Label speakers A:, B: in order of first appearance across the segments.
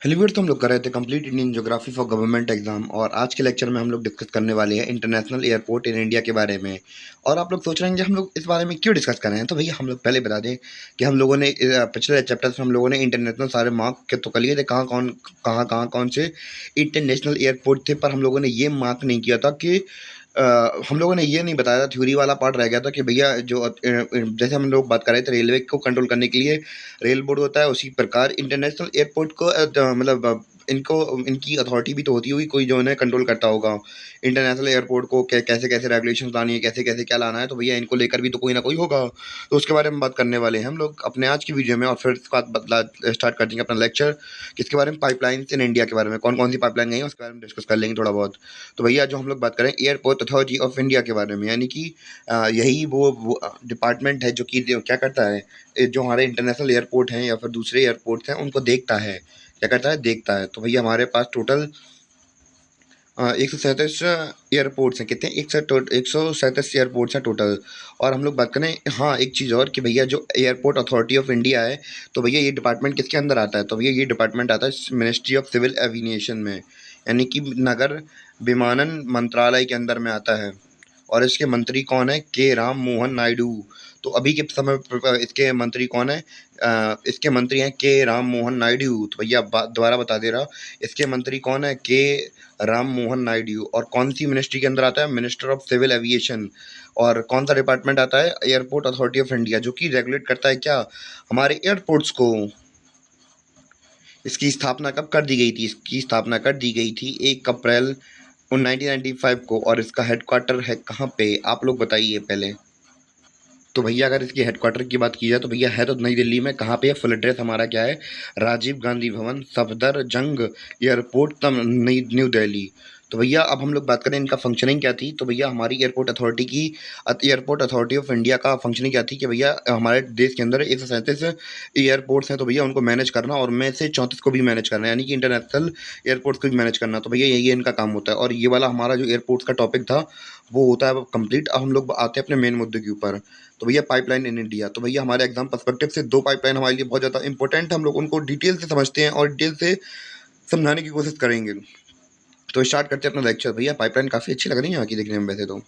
A: हेलीवेट तो हम लोग कर रहे थे complete Indian geography for government exam. और आज के लेक्चर में हम लोग डिस्कस करने वाले हैं इंटरनेशनल एयरपोर्ट इन इंडिया के बारे में। और आप लोग सोच रहे हैं कि हम लोग इस बारे में क्यों डिस्कस कर रहे हैं, तो भैया हम लोग पहले बता दें कि हम लोगों ने पिछले चैप्टर्स में हम लोगों ने इंटरनेशनल सारे मार्क के तो कर लिए थे, कहाँ कौन से इंटरनेशनल एयरपोर्ट थे, पर हम लोगों ने ये मार्क नहीं किया था कि हम लोगों ने ये नहीं बताया था, थ्योरी वाला पार्ट रह गया था कि भैया जो जैसे हम लोग बात कर रहे थे रेलवे को कंट्रोल करने के लिए रेल बोर्ड होता है, उसी प्रकार इंटरनेशनल एयरपोर्ट को मतलब इनको इनकी अथॉरिटी भी तो होती होगी, कोई जो इन्हें कंट्रोल करता होगा इंटरनेशनल एयरपोर्ट को, कैसे कैसे रेगुलेशन लानी है, कैसे कैसे क्या लाना है, तो भैया इनको लेकर भी तो कोई ना कोई होगा। तो उसके बारे में बात करने वाले हैं हम लोग अपने आज की वीडियो में। और फिर इसके बाद बदला स्टार्ट कर देंगे अपना लेक्चर किसके बारे में, पाइपलाइंस इन इंडिया के बारे में, कौन कौन सी पाइपलाइन गई है उसके बारे में डिस्कस कर लेंगे थोड़ा बहुत। तो भैया जो हम लोग बात करें एयरपोर्ट अथॉरिटी ऑफ इंडिया के बारे में, यानी कि यही वो डिपार्टमेंट है जो कि क्या करता है, जो हमारे इंटरनेशनल एयरपोर्ट हैं या फिर दूसरे एयरपोर्ट्स हैं उनको देखता है। क्या करता है, देखता है। तो भैया हमारे पास टोटल 137 एयरपोर्ट्स हैं। कितने, 137 एयरपोर्ट्स हैं टोटल। और हम लोग बात करें, हाँ एक चीज़ और कि भैया जो एयरपोर्ट अथॉरिटी ऑफ इंडिया है, तो भैया ये डिपार्टमेंट किसके अंदर आता है, तो भैया ये डिपार्टमेंट आता है मिनिस्ट्री ऑफ सिविल एविएशन में, यानी कि नगर विमानन मंत्रालय के अंदर में आता है। और इसके मंत्री कौन है, के राम मोहन नायडू। तो अभी के समय पर इसके मंत्री कौन है, इसके मंत्री हैं के राम मोहन नायडू। तो भैया दोबारा बता दे रहा, इसके मंत्री कौन है, के राम मोहन नायडू। और कौन सी मिनिस्ट्री के अंदर आता है, मिनिस्टर ऑफ सिविल एविएशन। और कौन सा डिपार्टमेंट आता है, एयरपोर्ट अथॉरिटी ऑफ इंडिया, जो कि रेगुलेट करता है क्या, हमारे एयरपोर्ट्स को। इसकी स्थापना कब कर दी गई थी, इसकी स्थापना कर दी गई थी 1 अप्रैल 1995 को। और इसका हेडक्वार्टर है कहाँ पे, आप लोग बताइए पहले। तो भैया अगर इसकी हेडक्वार्टर की बात की जाए तो भैया है तो नई दिल्ली में। कहाँ पे है, फुल एड्रेस हमारा क्या है, राजीव गांधी भवन, सफदरजंग एयरपोर्ट, तम नई न्यू दिल्ली। तो भैया अब हम लोग बात करें इनका फंक्शनिंग क्या थी, तो भैया हमारी एयरपोर्ट अथॉरिटी ऑफ इंडिया का फंक्शनिंग क्या थी कि भैया हमारे देश के अंदर 137 एयरपोर्ट्स हैं, तो भैया उनको मैनेज करना, और में से 34 को भी मैनेज करना, यानी कि इंटरनेशनल एयरपोर्ट्स को भी मैनेज करना। तो भैया यही इनका काम होता है। और ये वाला हमारा जो एयरपोर्ट्स का टॉपिक था वो होता है कंप्लीट। अब हम लोग आते हैं अपने मेन मुद्दे के ऊपर। तो भैया पाइपलाइन इन इंडिया, तो भैया हमारे एग्जाम पर्सपेक्टिव से दो पाइपलाइन हमारे लिए बहुत ज़्यादा इंपॉर्टेंट है, हम लोग उनको डिटेल से समझते हैं और डिटेल से समझाने की कोशिश करेंगे। तो स्टार्ट करते हैं अपना लेक्चर। भैया पाइपलाइन काफ़ी अच्छी लग रही है यहाँ की देखने में वैसे तो।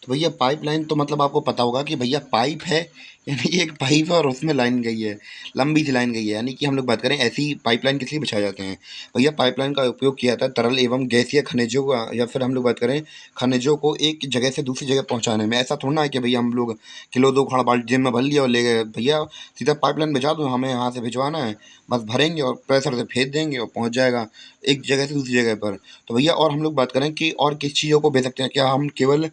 A: भैया पाइपलाइन तो मतलब आपको पता होगा कि भैया पाइप है, यानी कि एक पाइप है और उसमें लाइन गई है, लंबी सी लाइन गई है। यानी कि हम लोग बात करें ऐसी पाइपलाइन किस लिए बिछाए जाते हैं, भैया पाइपलाइन का उपयोग किया जाता है तरल एवं गैसीय खनिजों का, या फिर हम लोग बात करें खनिजों को एक जगह से दूसरी जगह पहुंचाने में। ऐसा थोड़ा ना है कि भैया हम लोग किलो दो खाड़ बाल्टी में भर लिया और ले गए, भैया सीधा पाइपलाइन बिछा दो, हमें यहाँ से भिजवाना है, बस भरेंगे और प्रेशर से भेज देंगे और पहुँच जाएगा एक जगह से दूसरी जगह पर। तो भैया और हम लोग बात करें कि और किस चीज़ों को भेज सकते हैं, क्या हम केवल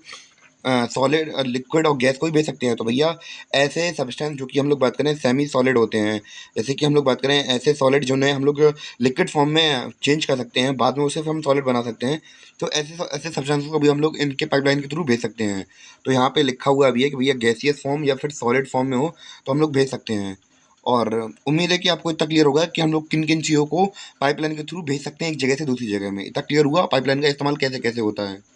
A: सॉलिड लिक्विड और गैस को ही भेज सकते हैं, तो भैया ऐसे सब्सटेंस जो कि हम लोग बात करें सेमी सॉलिड होते हैं, जैसे कि हम लोग बात करें ऐसे सॉलिड जो है हम लोग लिक्विड फॉर्म में चेंज कर सकते हैं, बाद में उसे हम सॉलिड बना सकते हैं। तो ऐसे ऐसे सब्सटेंस को भी हम लोग इनके पाइपलाइन के थ्रू भेज सकते हैं। तो यहाँ पे लिखा हुआ भी है कि भैया गैसियस फॉर्म या फिर सॉलिड फॉर्म में हो तो हम लोग भेज सकते हैं। और उम्मीद है कि आपको इतना क्लियर होगा कि हम लोग किन किन चीज़ों को पाइपलाइन के थ्रू भेज सकते हैं एक जगह से दूसरी जगह में। इतना क्लियर हुआ पाइपलाइन का इस्तेमाल कैसे कैसे होता है।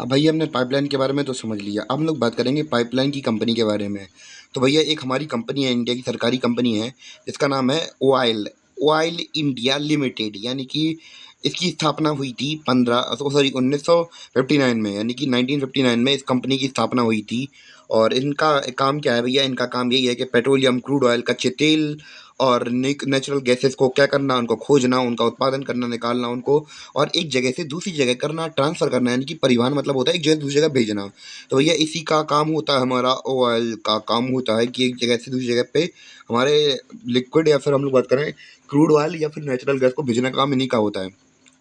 A: अब भैया हमने पाइपलाइन के बारे में तो समझ लिया, अब हम लोग बात करेंगे पाइपलाइन की कंपनी के बारे में। तो भैया एक हमारी कंपनी है, इंडिया की सरकारी कंपनी है, जिसका नाम है ऑयल ऑयल इंडिया लिमिटेड, यानी कि इसकी स्थापना हुई थी 1959 में, यानी कि 1959 में इस कंपनी की स्थापना हुई थी। और इनका काम क्या है भैया, इनका काम यही है कि पेट्रोलियम, क्रूड ऑयल, कच्चे तेल और नेचुरल गैसेस को क्या करना, उनको खोजना, उनका उत्पादन करना, निकालना उनको, और एक जगह से दूसरी जगह करना, ट्रांसफ़र करना, यानी कि परिवहन मतलब होता है एक जगह से दूसरी जगह भेजना। तो भैया इसी का काम होता है, हमारा ऑयल का काम होता है कि एक जगह से दूसरी जगह पे हमारे लिक्विड या फिर हम लोग बात करें क्रूड ऑयल या फिर नेचुरल गैस को भेजने का काम इन्हीं का होता है।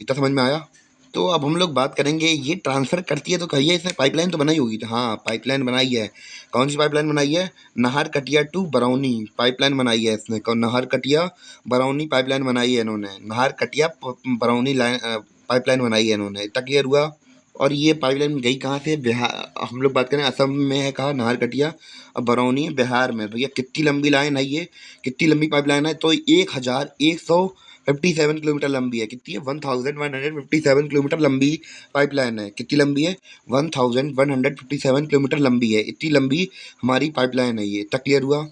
A: इतना समझ में आया। तो अब हम लोग बात करेंगे ये ट्रांसफ़र करती है, तो कहिए इसने पाइपलाइन तो बनाई होगी, तो हाँ पाइपलाइन बनाई है। कौन सी पाइपलाइन बनाई है, नाहर कटिया टू बरौनी पाइपलाइन बनाई है इसने। नाहर कटिया बरौनी पाइपलाइन बनाई है इन्होंने, नाहर कटिया बरौनी लाइन पाइपलाइन बनाई है इन्होंने। इतना क्लियर हुआ। और ये पाइपलाइन गई कहाँ से, बिहार, हम लोग बात करें असम में है, कहाँ, नाहर कटिया, और बरौनी बिहार में। भैया कितनी लंबी लाइन है ये, कितनी लंबी पाइपलाइन है, तो 1100 57 किलोमीटर लंबी है। कितनी है? 1157 किलोमीटर लंबी पाइपलाइन है। कितनी लंबी है? 1157 किलोमीटर लंबी है। इतनी लंबी हमारी पाइपलाइन है ये। इतना क्लियर हुआ।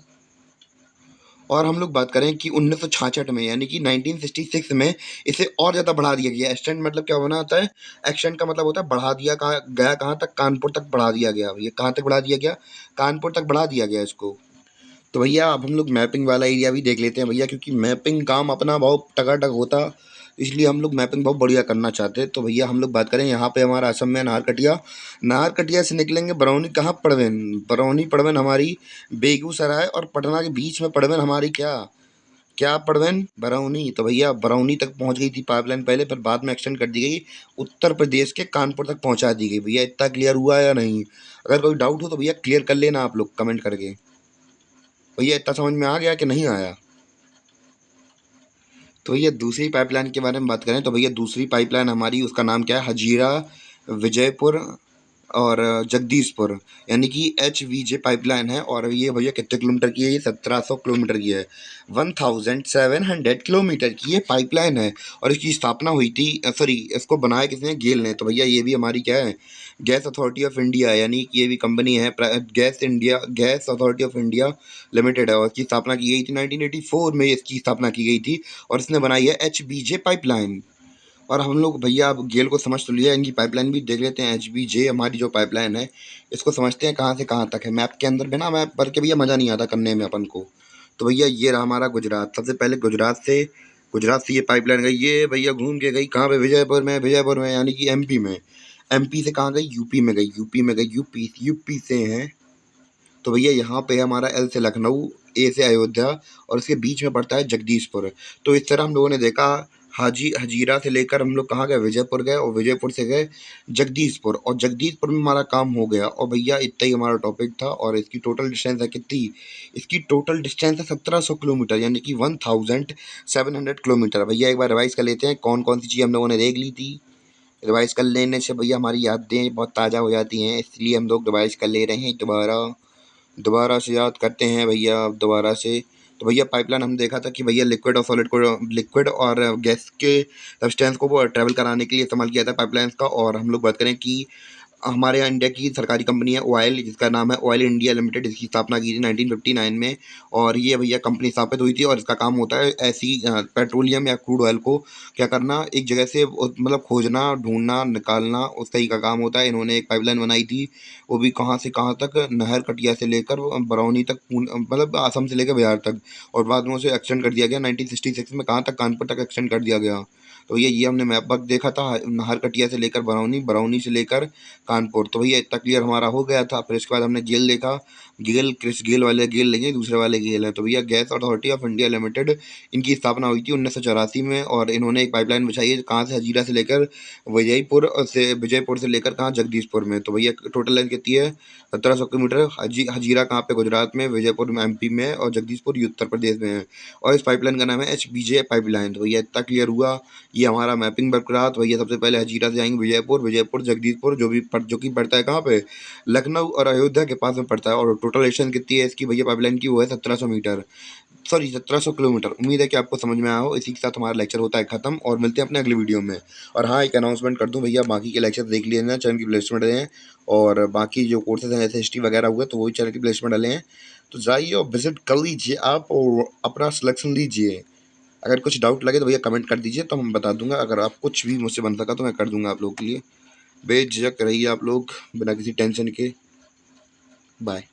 A: और हम लोग बात करें कि 1966 में यानी कि 1966 में इसे और ज़्यादा बढ़ा दिया गया। एक्सटेंड मतलब क्या होना होता है? एक्सटेंड का मतलब होता है बढ़ा दिया। कहाँ गया? कहाँ तक? कानपुर तक बढ़ा दिया गया। ये कहाँ तक बढ़ा दिया गया? कानपुर तक बढ़ा दिया गया इसको। तो भैया अब हम लोग मैपिंग वाला एरिया भी देख लेते हैं भैया, क्योंकि मैपिंग काम अपना बहुत टकाटक होता, इसलिए हम लोग मैपिंग बहुत बढ़िया करना चाहते हैं। तो भैया हम लोग बात करें यहाँ पे हमारा असम में नाहरकटिया। नाहरकटिया से निकलेंगे बरौनी। कहाँ? पड़वेन। बरौनी पड़वेन हमारी बेगूसराय और पटना के बीच में पड़वेन हमारी क्या क्या पड़वेन? बरौनी। तो भैया बरौनी तक पहुँच गई थी पाइपलाइन पहले, फिर बाद में एक्सटेंड कर दी गई, उत्तर प्रदेश के कानपुर तक पहुँचा दी गई। भैया इतना क्लियर हुआ या नहीं? अगर कोई डाउट हो तो भैया क्लियर कर लेना आप लोग कमेंट करके। भैया इतना समझ में आ गया कि नहीं आया? तो भैया दूसरी पाइपलाइन के बारे में बात करें तो भैया दूसरी पाइपलाइन हमारी, उसका नाम क्या है? हजीरा, विजयपुर और जगदीशपुर, यानी कि HVJ पाइपलाइन है। और ये भैया कितने किलोमीटर की है? ये 1700 किलोमीटर की है। 1700 किलोमीटर की ये पाइपलाइन है। और इसकी स्थापना हुई थी, सॉरी, इसको बनाया किसने? गेल ने। तो भैया ये भी हमारी क्या है? गैस अथॉरिटी ऑफ इंडिया, यानी कि ये भी कंपनी है, gas authority of India limited है। और इसकी स्थापना की गई थी 1984 में, इसकी स्थापना की गई थी। और इसने बनाई है HBJ पाइपलाइन। और हम लोग भैया अब गेल को समझ तो लिया, इनकी पाइपलाइन भी देख लेते हैं। HBJ हमारी जो पाइपलाइन है, इसको समझते हैं कहाँ से कहाँ तक है। मैप के अंदर बिना मैप भर के भैया मज़ा नहीं आता करने में अपन को। तो भैया ये रहा हमारा गुजरात। सबसे पहले गुजरात से ये पाइपलाइन गई। ये भैया घूम के गई कहाँ पे? विजयपुर में, यानी कि MP में। MP से कहाँ गई? यूपी में गई। यूपी से हैं। तो भैया यहाँ पे हमारा L से लखनऊ, A से अयोध्या, और इसके बीच में पड़ता है जगदीशपुर। तो इस तरह हम लोगों ने देखा, हजीरा से लेकर हम लोग कहाँ गए? विजयपुर गए, और विजयपुर से गए जगदीशपुर, और जगदीशपुर में हमारा काम हो गया। और भैया इतना ही हमारा टॉपिक था। और इसकी टोटल डिस्टेंस है कितनी? इसकी टोटल डिस्टेंस है 1700 किलोमीटर, यानी कि 1700 किलोमीटर। भैया एक बार रिवाइज कर लेते हैं कौन कौन सी चीज़ हम लोगों ने देख ली थी। रिवाइज कर लेने से भैया हमारी यादें बहुत ताज़ा हो जाती हैं, इसलिए हम लोग रिवाइज कर ले रहे हैं दोबारा। दोबारा से याद करते हैं भैया अब दोबारा से। तो भैया पाइपलाइन हम देखा था कि भैया लिक्विड और सॉलिड को, लिक्विड और गैस के सब्सटेंस को वो ट्रैवल कराने के लिए इस्तेमाल किया था पाइपलाइंस का। और हम लोग बात करें कि हमारे यहाँ इंडिया की सरकारी कंपनी है ऑयल, जिसका नाम है ऑयल इंडिया लिमिटेड। इसकी स्थापना की थी 1959 में। और ये भैया कंपनी स्थापित हुई थी, और इसका काम होता है ऐसी पेट्रोलियम या क्रूड ऑयल को क्या करना, एक जगह से मतलब खोजना, ढूंढना, निकालना, उस तरह का काम होता है। इन्होंने एक पाइपलाइन बनाई थी, वो भी कहाँ से कहाँ तक? नहर कटिया से लेकर बरौनी तक, मतलब असम से लेकर बिहार तक। और बाद में उसे एक्सटेंड कर दिया गया 1966 में। कहाँ तक? कानपुर तक एक्सटेंड कर दिया गया। तो ये हमने मैप वक्त देखा था, नहर कटिया से लेकर बरौनी, बरौनी से लेकर कानपुर। तो भैया इतना क्लियर हमारा हो गया था। फिर इसके बाद हमने गेल देखा। गेल क्रिस गेल वाले गेल लेंगे, दूसरे वाले गेल हैं। तो भैया gas authority of India limited, इनकी स्थापना हुई थी 1984 में। और इन्होंने एक पाइपलाइन बिछाई है कहाँ से? हजीरा से लेकर विजयपुर से लेकर कहाँ? जगदीशपुर में। तो भैया टोटल लेंथ कितनी है? 1700 किलोमीटर। हजीरा कहाँ पे? गुजरात में। विजयपुर में MP में, और जगदीशपुर ये उत्तर प्रदेश में है। और इस पाइपलाइन का नाम है HBJ पाइपलाइन। तो भैया इतना क्लियर हुआ। ये हमारा मैपिंग बरकरार। तो भैया सबसे पहले हजीरा से जाएंगे विजयपुर, जगदीशपुर, जो कि पड़ता है कहाँ पे? लखनऊ और अयोध्या के पास में पड़ता है। और टोटल डिस्टेंस कितनी है इसकी भैया पाइपलाइन की? वो है 1700 मीटर, सॉरी 1700 किलोमीटर। उम्मीद है कि आपको समझ में आया हो। इसी के साथ हमारा लेक्चर होता है खत्म, और मिलते हैं अपने अगले वीडियो में। और हाँ, एक अनाउंसमेंट कर दूं भैया, बाकी के लेक्चर देख लेना, चैनल की प्लेलिस्ट में डले हैं। और बाकी जो कोर्सेज हैं जैसे हिस्ट्री वगैरह हुए, तो वो भी चैनल की प्लेलिस्ट में डले हैं। तो जाइए और विजिट कर लीजिए आप, और अपना सिलेक्शन लीजिए। अगर कुछ डाउट लगे तो भैया कमेंट कर दीजिए, तो मैं बता दूंगा। अगर आप कुछ भी मुझसे बन सका तो मैं कर दूंगा आप लोगों के लिए। बेझिझक रहिए आप लोग, बिना किसी टेंशन के। बाय।